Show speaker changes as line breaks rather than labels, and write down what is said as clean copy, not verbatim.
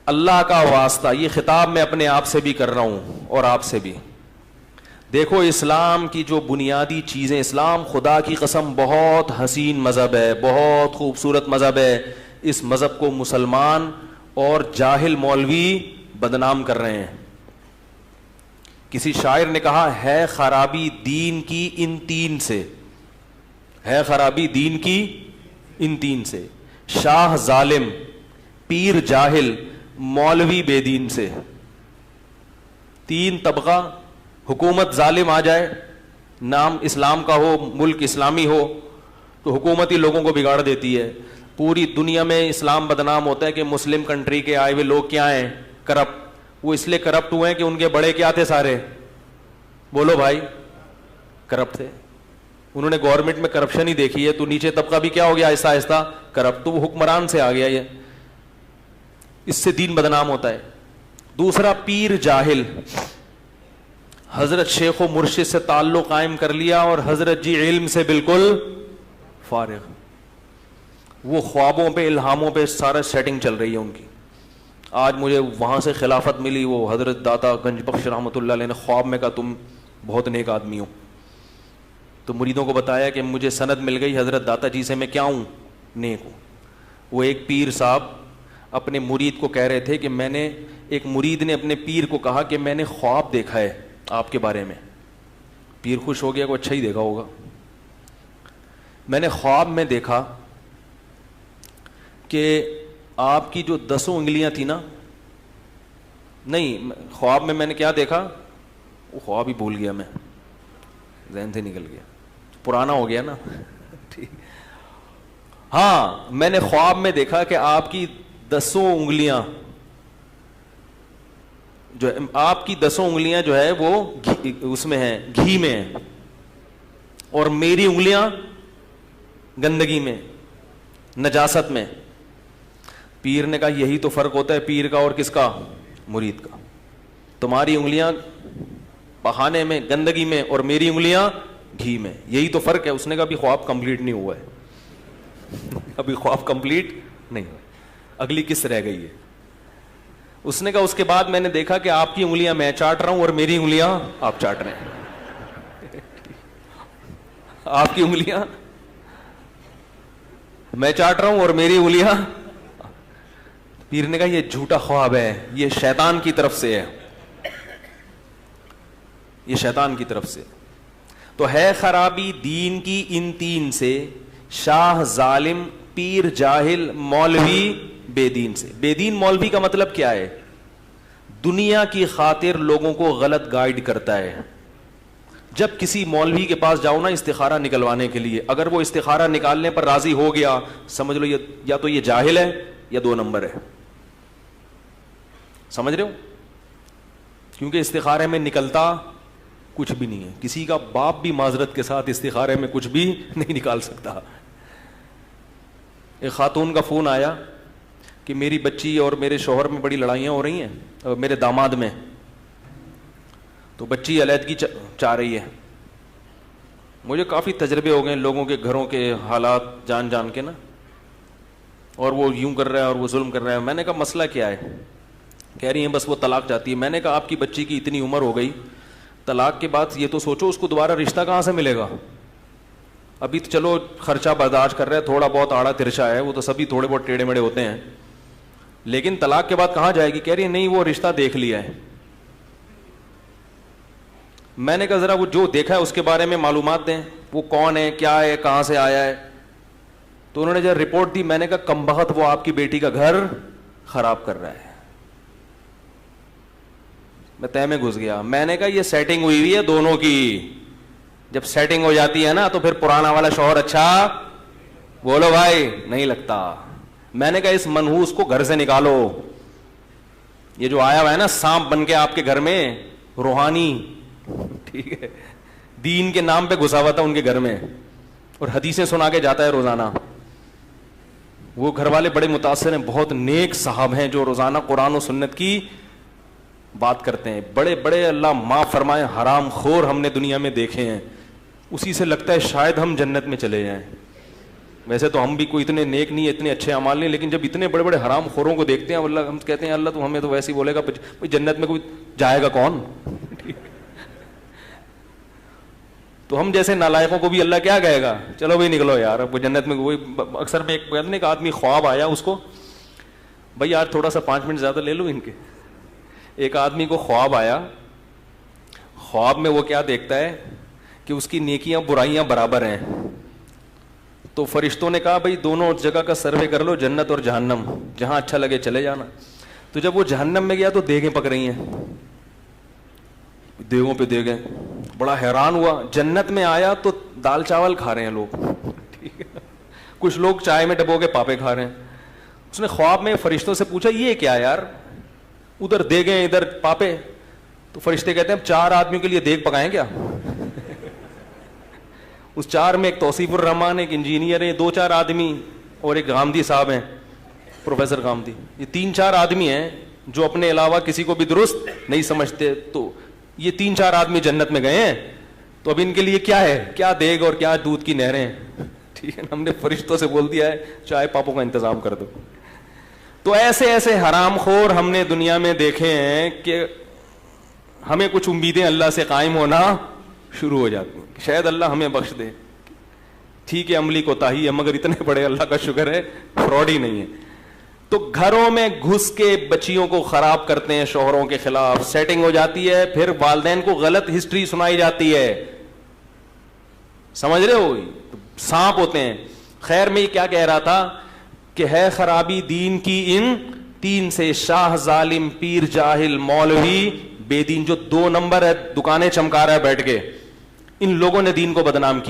اللہ کا واسطہ، یہ خطاب میں اپنے آپ سے بھی کر رہا ہوں اور آپ سے بھی. دیکھو اسلام کی جو بنیادی چیزیں، اسلام خدا کی قسم بہت حسین مذہب ہے، بہت خوبصورت مذہب ہے. اس مذہب کو مسلمان اور جاہل مولوی بدنام کر رہے ہیں. کسی شاعر نے کہا ہے خرابی دین کی ان تین سے، ہے خرابی دین کی ان تین سے، شاہ ظالم، پیر جاہل، مولوی بے دین سے. تین طبقہ، حکومت ظالم آ جائے، نام اسلام کا ہو، ملک اسلامی ہو، تو حکومت ہی لوگوں کو بگاڑ دیتی ہے. پوری دنیا میں اسلام بدنام ہوتا ہے کہ مسلم کنٹری کے آئے ہوئے لوگ کیا ہیں؟ کرپٹ. وہ اس لیے کرپٹ ہوئے ہیں کہ ان کے بڑے کیا تھے؟ سارے بولو بھائی، کرپٹ تھے. انہوں نے گورنمنٹ میں کرپشن ہی دیکھی ہے، تو نیچے طبقہ بھی کیا ہو گیا آہستہ آہستہ؟ کرپٹ. تو وہ حکمران سے آ گیا. یہ اس سے دین بدنام ہوتا ہے. دوسرا پیر جاہل، حضرت شیخ و مرشد سے تعلق قائم کر لیا اور حضرت جی علم سے بالکل فارغ. وہ خوابوں پہ الہاموں پہ سارا سیٹنگ چل رہی ہے ان کی. آج مجھے وہاں سے خلافت ملی، وہ حضرت داتا گنج بخش رحمۃ اللہ علیہ نے خواب میں کہا تم بہت نیک آدمی ہو. تو مریدوں کو بتایا کہ مجھے سند مل گئی حضرت داتا جی سے، میں کیا ہوں؟ نیک ہوں. وہ ایک پیر صاحب اپنے مرید کو کہہ رہے تھے کہ میں نے، ایک مرید نے اپنے پیر کو کہا کہ میں نے خواب دیکھا ہے آپ کے بارے میں. پیر خوش ہو گیا، کو اچھا ہی دیکھا ہوگا. میں نے خواب میں دیکھا کہ آپ کی جو 10 انگلیاں تھی نا، نہیں خواب میں نے کیا دیکھا؟ وہ خواب ہی بھول گیا، میں ذہن سے نکل گیا، پرانا ہو گیا نا. ٹھیک. ہاں میں نے خواب میں دیکھا کہ آپ کی 10 انگلیاں جو آپ کی 10 انگلیاں جو ہے وہ اس میں ہیں، گھی میں ہیں، اور میری انگلیاں گندگی میں، نجاست میں. پیر نے کہا یہی تو فرق ہوتا ہے پیر کا اور کس کا؟ مرید کا. تمہاری انگلیاں بہانے میں، گندگی میں، اور میری انگلیاں گھی میں، یہی تو فرق ہے. اس نے کہا ابھی خواب کمپلیٹ نہیں ہوا ہے. ابھی خواب کمپلیٹ نہیں ہوا، اگلی قسط رہ گئی ہے. اس نے کہا اس کے بعد میں نے دیکھا کہ آپ کی انگلیاں میں چاٹ رہا ہوں اور میری انگلیاں آپ چاٹ رہے ہیں. آپ کی انگلیاں میں چاٹ رہا ہوں اور میری انگلیاں. پیر نے کہا یہ جھوٹا خواب ہے، یہ شیطان کی طرف سے ہے، یہ شیطان کی طرف سے. تو ہے خرابی دین کی ان تین سے، شاہ ظالم، پیر جاہل، مولوی بے دین سے. بے دین مولوی کا مطلب کیا ہے؟ دنیا کی خاطر لوگوں کو غلط گائیڈ کرتا ہے. جب کسی مولوی کے پاس جاؤ نا استخارہ نکلوانے کے لیے، اگر وہ استخارہ نکالنے پر راضی ہو گیا، سمجھ لو یا تو یہ جاہل ہے یا 2 نمبر ہے. سمجھ رہے ہو؟ کیونکہ استخارے میں نکلتا کچھ بھی نہیں ہے. کسی کا باپ بھی معذرت کے ساتھ استخارے میں کچھ بھی نہیں نکال سکتا. ایک خاتون کا فون آیا کہ میری بچی اور میرے شوہر میں بڑی لڑائیاں ہو رہی ہیں، میرے داماد میں، تو بچی علیحدگی چاہ رہی ہے. مجھے کافی تجربے ہو گئے لوگوں کے گھروں کے حالات جان جان کے نا، اور وہ یوں کر رہا ہے اور وہ ظلم کر رہا ہے. میں نے کہا مسئلہ کیا ہے؟ کہہ رہی ہیں بس وہ طلاق چاہتی ہے. میں نے کہا آپ کی بچی کی اتنی عمر ہو گئی، طلاق کے بعد یہ تو سوچو اس کو دوبارہ رشتہ کہاں سے ملے گا؟ ابھی تو چلو خرچہ برداشت کر رہے ہیں، تھوڑا بہت آڑا ترچا ہے، وہ تو سبھی تھوڑے بہت ٹیڑے میڑے ہوتے ہیں، لیکن طلاق کے بعد کہاں جائے گی؟ کہہ رہی ہے نہیں وہ رشتہ دیکھ لیا ہے. میں نے کہا ذرا وہ جو دیکھا ہے اس کے بارے میں معلومات دیں، وہ کون ہے، کیا ہے، کہاں سے آیا ہے. تو انہوں نے جب رپورٹ دی، میں نے کہا کمبخت وہ آپ کی بیٹی کا گھر خراب کر رہا ہے. میں تہ میں گھس گیا. میں نے کہا یہ سیٹنگ ہوئی ہوئی ہے دونوں کی، جب سیٹنگ ہو جاتی ہے نا تو پھر پرانا والا شوہر اچھا بولو بھائی نہیں لگتا. میں نے کہا اس منحوس کو گھر سے نکالو، یہ جو آیا ہوا ہے نا سانپ بن کے آپ کے گھر میں، روحانی، ٹھیک ہے، دین کے نام پہ گھسا ہوا تھا ان کے گھر میں اور حدیثیں سنا کے جاتا ہے روزانہ. وہ گھر والے بڑے متاثر ہیں، بہت نیک صاحب ہیں جو روزانہ قرآن و سنت کی بات کرتے ہیں. بڑے بڑے اللہ معاف فرمائے حرام خور ہم نے دنیا میں دیکھے ہیں، اسی سے لگتا ہے شاید ہم جنت میں چلے جائیں. ویسے تو ہم بھی کوئی اتنے نیک نہیں, اتنے اچھے اعمال نہیں, لیکن جب اتنے بڑے بڑے حرام خوروں کو دیکھتے ہیں اللہ, ہم کہتے ہیں اللہ تو ہمیں تو ویسے ہی بولے گا جنت میں کوئی جائے گا کون. تو ہم جیسے نالائقوں کو بھی اللہ کیا کہے گا, چلو بھائی نکلو یار, اب وہ جنت میں. وہی اکثر میں ایک آدمی خواب آیا اس کو, بھائی یار تھوڑا سا 5 منٹ زیادہ لے لو ان کے. ایک آدمی کو خواب آیا, خواب میں وہ کیا دیکھتا ہے کہ اس کی نیکیاں برائیاں برابر ہیں. تو فرشتوں نے کہا بھائی دونوں جگہ کا سروے کر لو, جنت اور جہنم, جہاں اچھا لگے چلے جانا. تو جب وہ جہنم میں گیا تو دیگیں پک رہی ہیں, دیگوں پہ دیگیں, بڑا حیران ہوا. جنت میں آیا تو دال چاول کھا رہے ہیں لوگ, ٹھیک ہے, کچھ لوگ چائے میں ڈبو کے پاپے کھا رہے ہیں. اس نے خواب میں فرشتوں سے پوچھا یہ کیا یار, ادھر دیگیں ادھر پاپے. تو فرشتے کہتے ہیں اب 4 آدمیوں کے لیے دیگ پکائیں کیا. اس 4 میں ایک توصیف الرحمان, ایک انجینئر ہے, 2-4 آدمی, اور ایک غامدی صاحب ہیں, پروفیسر غامدی. یہ 3-4 آدمی ہیں جو اپنے علاوہ کسی کو بھی درست نہیں سمجھتے. تو یہ 3-4 آدمی جنت میں گئے ہیں, تو اب ان کے لیے کیا ہے, کیا دیگ اور کیا دودھ کی نہریں, ٹھیک ہے. ہم نے فرشتوں سے بول دیا ہے چائے پاپوں کا انتظام کر دو. تو ایسے ایسے حرام خور ہم نے دنیا میں دیکھے ہیں کہ ہمیں کچھ امیدیں اللہ سے قائم ہونا شروع ہو جاتی ہیں, شاید اللہ ہمیں بخش دے. ٹھیک ہے عملی کوتاہی ہے, مگر اتنے بڑے اللہ کا شکر ہے فراڈ ہی نہیں ہے. تو گھروں میں گھس کے بچیوں کو خراب کرتے ہیں, شوہروں کے خلاف سیٹنگ ہو جاتی ہے, پھر والدین کو غلط ہسٹری سنائی جاتی ہے, سمجھ رہے ہو, سانپ ہوتے ہیں. خیر میں یہ کیا کہہ رہا تھا کہ ہے خرابی دین کی ان 3 سے, شاہ ظالم پیر جاہل مولوی بے دین, جو 2 نمبر ہے, دکانیں چمکا رہا ہے بیٹھ کے, ان لوگوں نے دین کو بدنام کیا.